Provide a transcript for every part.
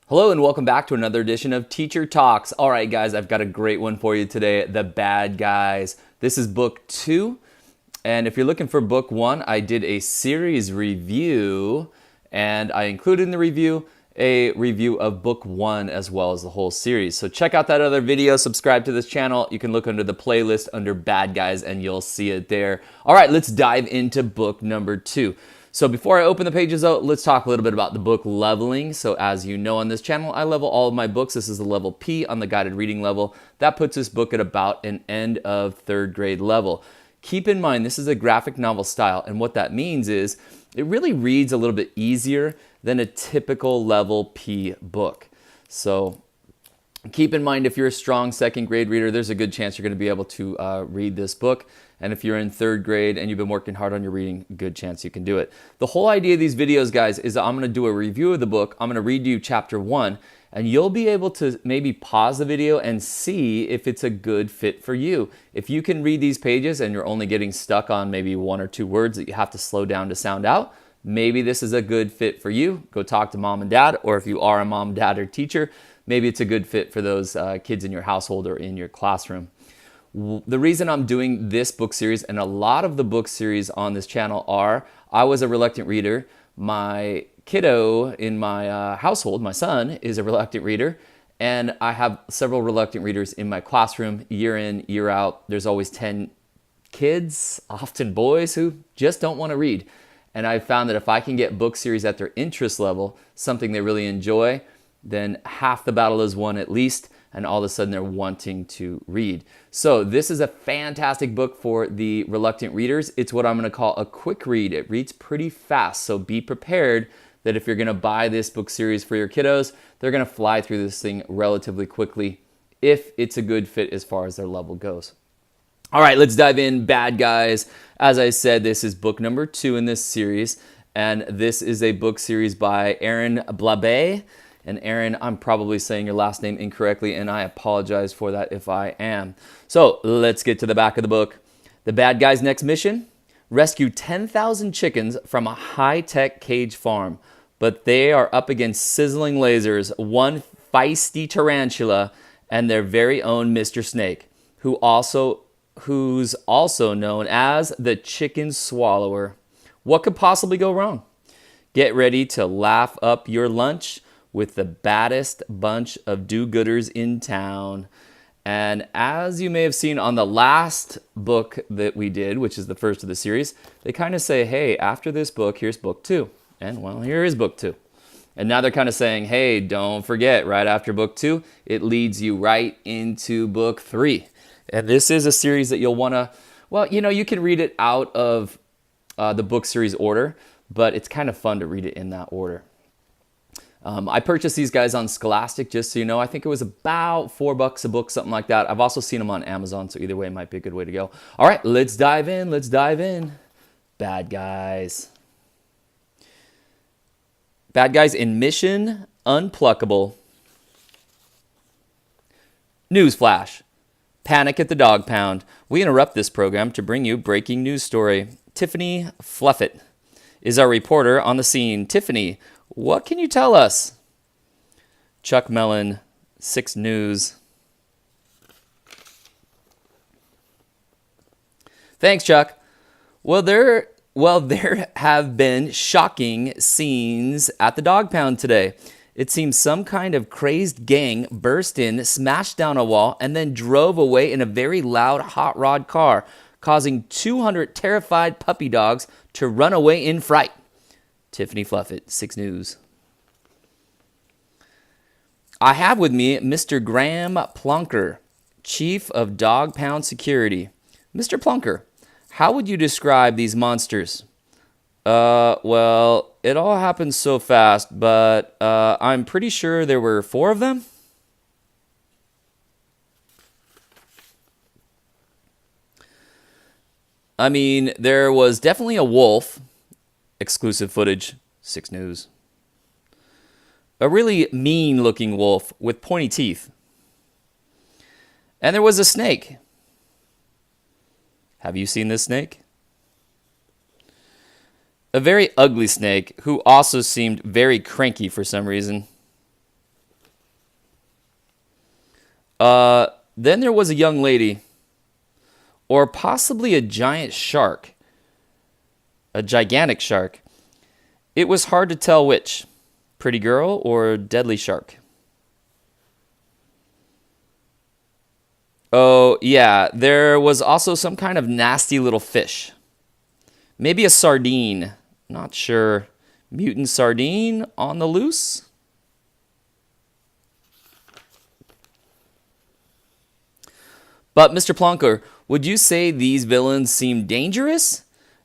Hello and welcome back to another edition of Teacher Talks. All right, guys, I've got a great one for you today, The Bad Guys. This is book 2, and if you're looking for book 1, I did a series review, and I included in the review a review of book 1 as well as the whole series. So check out that other video, subscribe to this channel. You can look under the playlist under Bad Guys and you'll see it there. All right, let's dive into book number 2. So before I open the pages out, let's talk a little bit about the book leveling. So as you know on this channel, I level all of my books. This is the level P on the guided reading level. That puts this book at about an end of 3rd grade level. Keep in mind, this is a graphic novel style, and what that means is it really reads a little bit easier than a typical level P book. So keep in mind, if you're a strong 2nd grade reader, there's a good chance you're going to be able to read this book. And if you're in 3rd grade and you've been working hard on your reading, good chance you can do it. The whole idea of these videos, guys, is that I'm going to do a review of the book. I'm going to read you chapter 1, and you'll be able to maybe pause the video and see if it's a good fit for you. If you can read these pages and you're only getting stuck on maybe 1 or 2 words that you have to slow down to sound out, maybe this is a good fit for you. Go talk to mom and dad, or if you are a mom, dad, or teacher, maybe it's a good fit for those kids in your household or in your classroom. The reason I'm doing this book series, and a lot of the book series on this channel are, I was a reluctant reader. My kiddo in my household, my son, is a reluctant reader. And I have several reluctant readers in my classroom year in, year out. There's always 10 kids, often boys, who just don't want to read. And I've found that if I can get book series at their interest level, something they really enjoy, then half the battle is won at least, and all of a sudden they're wanting to read. So this is a fantastic book for the reluctant readers. It's what I'm going to call a quick read. It reads pretty fast, so be prepared that if you're going to buy this book series for your kiddos, they're going to fly through this thing relatively quickly if it's a good fit as far as their level goes. All right, let's dive in. Bad Guys. As I said, this is book number 2 in this series, and this is a book series by Aaron Blabey. And Aaron, I'm probably saying your last name incorrectly, and I apologize for that if I am. So let's get to the back of the book. The bad guy's next mission: rescue 10,000 chickens from a high-tech cage farm. But they are up against sizzling lasers, one feisty tarantula, and their very own Mr. Snake, who's also known as the Chicken Swallower. What could possibly go wrong? Get ready to laugh up your lunch with the baddest bunch of do-gooders in town. And as you may have seen on the last book that we did, which is the first of the series, they kind of say, hey, after this book, here's book 2. And well, here is book 2. And now they're kind of saying, hey, don't forget, right after book 2, it leads you right into book 3. And this is a series that you'll want to, well, you know, you can read it out of the book series order, but it's kind of fun to read it in that order. I purchased these guys on Scholastic, just so you know. I think it was about $4 a book, something like that. I've also seen them on Amazon, so either way it might be a good way to go. All right, let's dive in. Let's dive in. Bad Guys. Bad Guys in Mission Unpluckable. Newsflash. Panic at the dog pound. We interrupt this program to bring you breaking news story. Tiffany Fluffett is our reporter on the scene. Tiffany, what can you tell us? Chuck Mellon, 6 News. Thanks, Chuck. Well, there have been shocking scenes at the dog pound today. It seems some kind of crazed gang burst in, smashed down a wall, and then drove away in a very loud hot rod car, causing 200 terrified puppy dogs to run away in fright. Tiffany Fluffett, 6 News. I have with me Mr. Graham Plunker, Chief of Dog Pound Security. Mr. Plunker, how would you describe these monsters? Well, it all happened so fast, but I'm pretty sure there were 4 of them. I mean, there was definitely a wolf. Exclusive footage, 6 News. A really mean-looking wolf with pointy teeth. And there was a snake. Have you seen this snake? A very ugly snake who also seemed very cranky for some reason. Then there was a young lady, or possibly a giant shark, a gigantic shark. It was hard to tell which, pretty girl or deadly shark. Oh, yeah, there was also some kind of nasty little fish. Maybe a sardine. Not sure. Mutant sardine on the loose? But, Mr. Plonker, would you say these villains seem dangerous?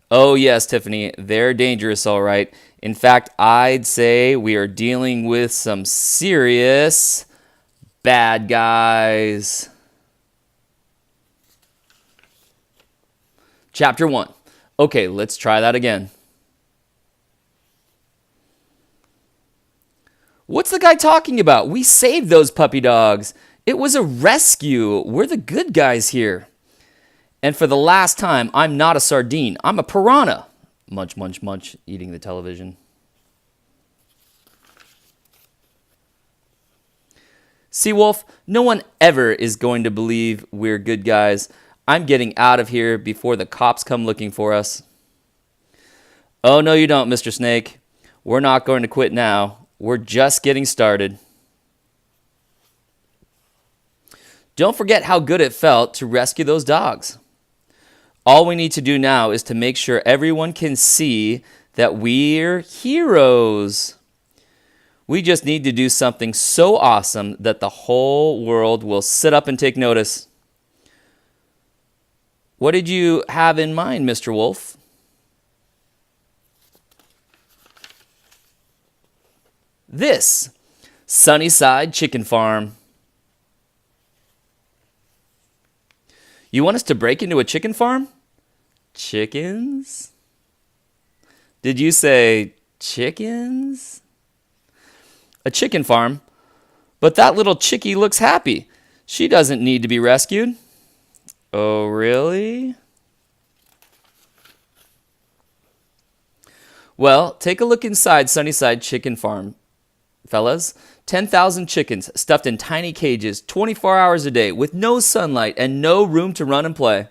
Oh, yes, Tiffany, they're dangerous, all right. In fact, I'd say we are dealing with some serious bad guys. Chapter 1. Okay, let's try that again. What's the guy talking about? We saved those puppy dogs. It was a rescue. We're the good guys here. And for the last time, I'm not a sardine. I'm a piranha. Munch, munch, munch, eating the television. Seawolf, no one ever is going to believe we're good guys. I'm getting out of here before the cops come looking for us. Oh, no, you don't, Mr. Snake. We're not going to quit now. We're just getting started. Don't forget how good it felt to rescue those dogs. All we need to do now is to make sure everyone can see that we're heroes. We just need to do something so awesome that the whole world will sit up and take notice. What did you have in mind, Mr. Wolf? This, Sunnyside Chicken Farm. You want us to break into a chicken farm? Chickens? Did you say chickens? A chicken farm? But that little chickie looks happy. She doesn't need to be rescued. Oh, really? Well, take a look inside Sunnyside Chicken Farm, fellas. 10,000 chickens stuffed in tiny cages 24 hours a day with no sunlight and no room to run and play.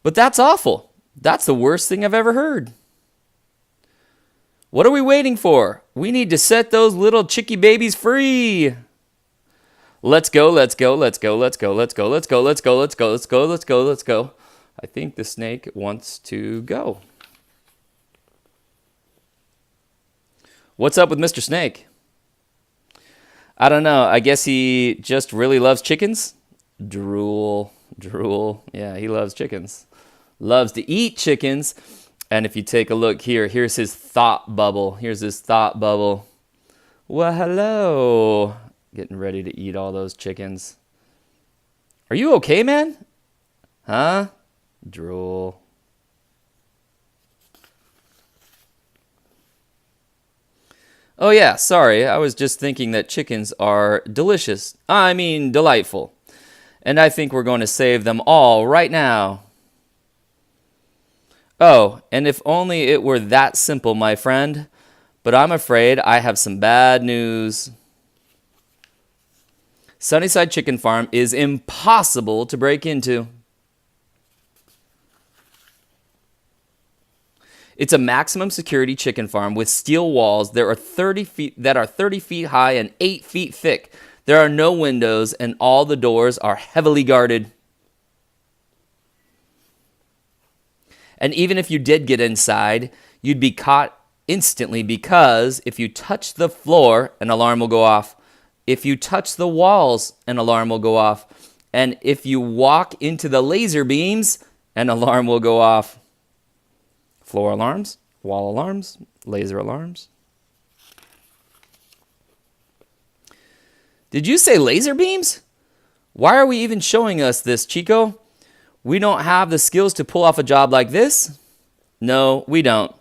But that's awful. That's the worst thing I've ever heard. What are we waiting for? We need to set those little chickie babies free. Let's go, let's go, let's go, let's go, let's go, let's go, let's go, let's go, let's go, let's go, let's go. I think the snake wants to go. What's up with Mr. Snake? I don't know. I guess he just really loves chickens. Drool, drool. Yeah, he loves chickens. Loves to eat chickens. And if you take a look here, here's his thought bubble. Here's his thought bubble. Well, hello. Getting ready to eat all those chickens. Are you okay, man? Huh? Drool. Oh yeah, sorry. I was just thinking that chickens are delicious. I mean, delightful. And I think we're going to save them all right now. Oh, and if only it were that simple, my friend. But I'm afraid I have some bad news. Sunnyside Chicken Farm is impossible to break into. It's a maximum security chicken farm with steel walls that are 30 feet high and 8 feet thick. There are no windows and all the doors are heavily guarded. And even if you did get inside, you'd be caught instantly because if you touch the floor, an alarm will go off. If you touch the walls, an alarm will go off. And if you walk into the laser beams, an alarm will go off. Floor alarms, wall alarms, laser alarms. Did you say laser beams? Why are we even showing us this, Chico? We don't have the skills to pull off a job like this. No, we don't.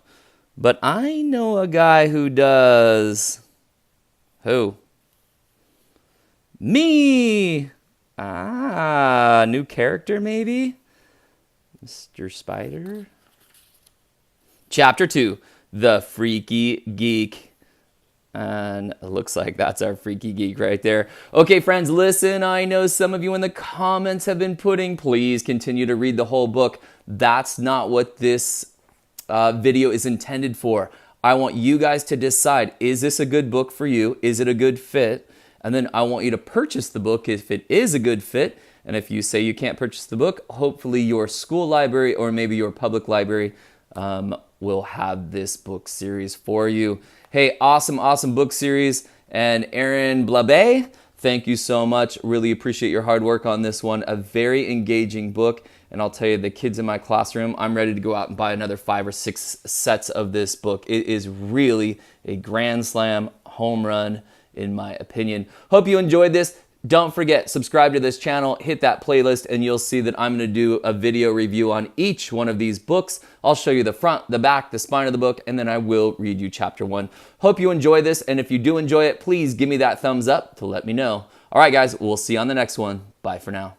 But I know a guy who does. Who? Me! Ah, new character maybe? Mr. Spider? Chapter 2, The Freaky Geek. And it looks like that's our freaky geek right there. Okay, friends, listen, I know some of you in the comments have been putting, please continue to read the whole book. That's not what this video is intended for. I want you guys to decide, is this a good book for you? Is it a good fit? And then I want you to purchase the book if it is a good fit. And if you say you can't purchase the book, hopefully your school library or maybe your public library will have this book series for you. Hey, awesome book series. And Aaron Blabey, thank you so much. Really appreciate your hard work on this one. A very engaging book. And I'll tell you, the kids in my classroom, I'm ready to go out and buy another 5 or 6 sets of this book. It is really a grand slam home run, in my opinion. Hope you enjoyed this. Don't forget, subscribe to this channel, hit that playlist, and you'll see that I'm going to do a video review on each one of these books. I'll show you the front, the back, the spine of the book, and then I will read you chapter 1. Hope you enjoy this, and if you do enjoy it, please give me that thumbs up to let me know. All right, guys, we'll see you on the next one. Bye for now.